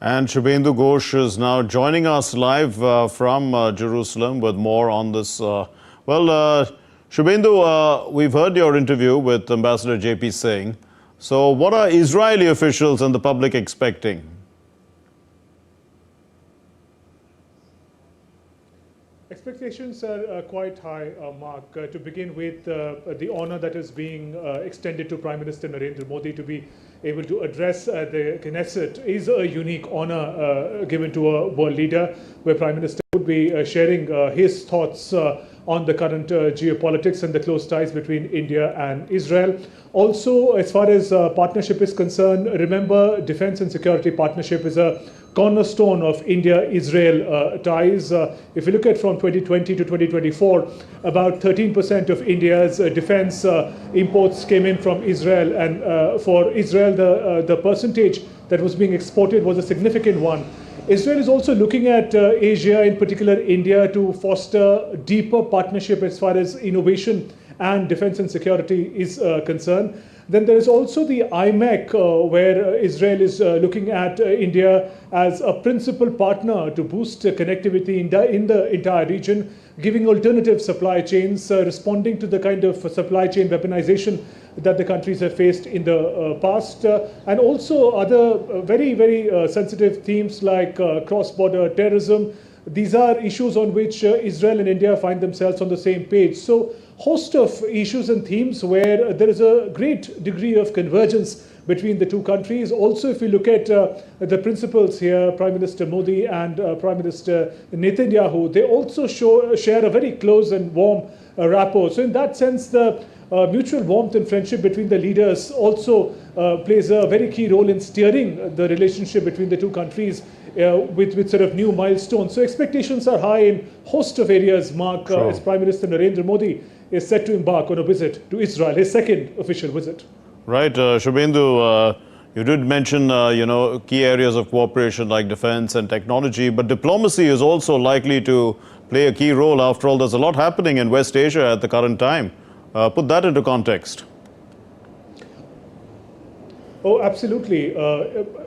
And Shubendu Ghosh is now joining us live from Jerusalem with more on this. Shubendu, we've heard your interview with Ambassador J.P. Singh. So what are Israeli officials and the public expecting? Expectations are quite high, Mark. To begin with, the honor that is being extended to Prime Minister Narendra Modi to be able to address the Knesset is a unique honor given to a world leader, where Prime Minister would be sharing his thoughts on the current geopolitics and the close ties between India and Israel. Also, as far as partnership is concerned, remember, defense and security partnership is a cornerstone of India-Israel ties. If you look at from 2020 to 2024, about 13% of India's defense imports came in from Israel, and for Israel, the percentage that was being exported was a significant one. Israel is also looking at Asia, in particular India, to foster deeper partnership as far as innovation and defense and security is concerned. Then there is also the IMEC, where Israel is looking at India as a principal partner to boost connectivity in the entire region, giving alternative supply chains, responding to the kind of supply chain weaponization that the countries have faced in the past, and also other very, very sensitive themes like cross-border terrorism. These are issues on which Israel and India find themselves on the same page. So, host of issues and themes where there is a great degree of convergence between the two countries. Also, if we look at the principals here, Prime Minister Modi and Prime Minister Netanyahu, they also share a very close and warm rapport. So in that sense, the mutual warmth and friendship between the leaders also plays a very key role in steering the relationship between the two countries with sort of new milestones. So expectations are high in host of areas, Mark, as Prime Minister Narendra Modi is set to embark on a visit to Israel, his second official visit. Right, Shubendu, you did mention, key areas of cooperation like defense and technology, but diplomacy is also likely to play a key role. After all, there's a lot happening in West Asia at the current time. Put that into context. Oh, absolutely.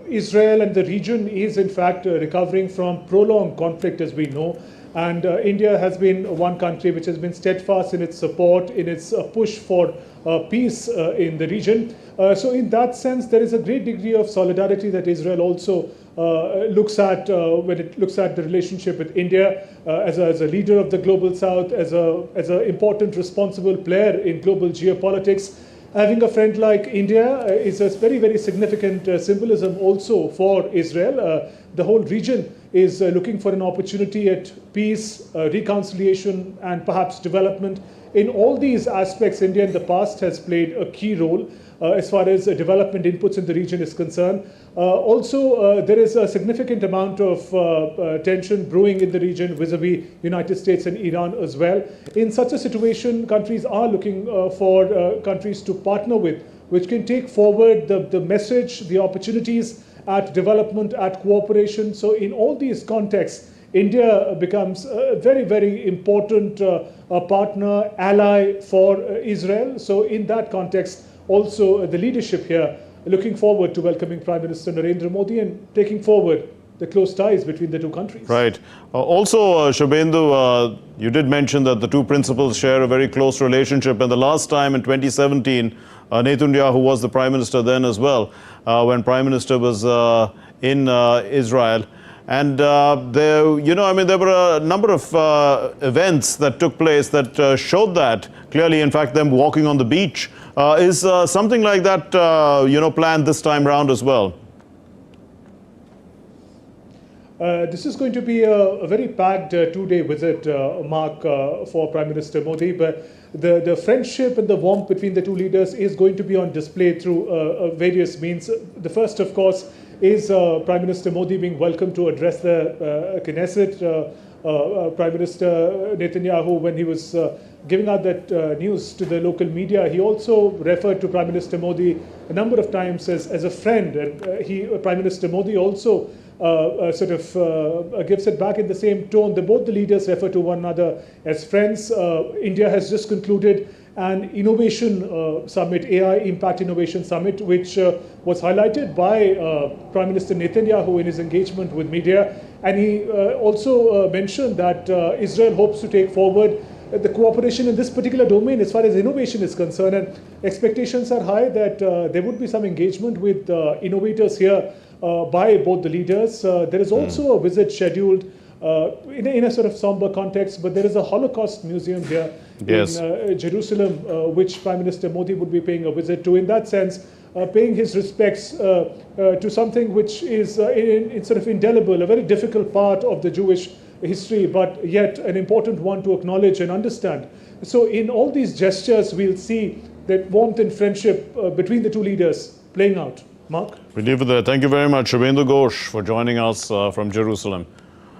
Israel and the region is in fact recovering from prolonged conflict, as we know. And India has been one country which has been steadfast in its support, in its push for peace in the region. So in that sense, there is a great degree of solidarity that Israel also looks at when it looks at the relationship with India as a leader of the global south, as an important responsible player in global geopolitics. Having a friend like India is a very, very significant symbolism also for Israel. The whole region is looking for an opportunity at peace, reconciliation, and perhaps development. In all these aspects, India in the past has played a key role as far as development inputs in the region is concerned. Also, there is a significant amount of tension brewing in the region vis-a-vis United States and Iran as well. In such a situation, countries are looking for countries to partner with, which can take forward the message, the opportunities at development, at cooperation. So in all these contexts, India becomes a very, very important partner, ally for Israel. So in that context, also the leadership here looking forward to welcoming Prime Minister Narendra Modi and taking forward the close ties between the two countries. Right. Also, Shubendu, you did mention that the two principals share a very close relationship. And the last time in 2017, Netanyahu was the Prime Minister then as well, when Prime Minister was in Israel. And there were a number of events that took place that showed that clearly. In fact, them walking on the beach. Is something like that, planned this time round as well? This is going to be a very packed two-day visit, Mark, for Prime Minister Modi. But the friendship and the warmth between the two leaders is going to be on display through various means. The first, of course, is Prime Minister Modi being welcomed to address the Knesset. Prime Minister Netanyahu, when he was giving out that news to the local media, he also referred to Prime Minister Modi a number of times as a friend. And Prime Minister Modi also gives it back in the same tone. Both the leaders refer to one another as friends. India has just concluded and Innovation Summit, AI Impact Innovation Summit, which was highlighted by Prime Minister Netanyahu in his engagement with media. And he also mentioned that Israel hopes to take forward the cooperation in this particular domain as far as innovation is concerned. And expectations are high that there would be some engagement with innovators here by both the leaders. There is also a visit scheduled in a sort of somber context, but there is a Holocaust Museum here in Jerusalem, which Prime Minister Modi would be paying a visit to. In that sense, paying his respects to something which is in sort of indelible, a very difficult part of the Jewish history, but yet an important one to acknowledge and understand. So in all these gestures, we'll see that warmth and friendship between the two leaders playing out. Mark? We leave it there. Thank you very much, Shubendu Ghosh, for joining us from Jerusalem.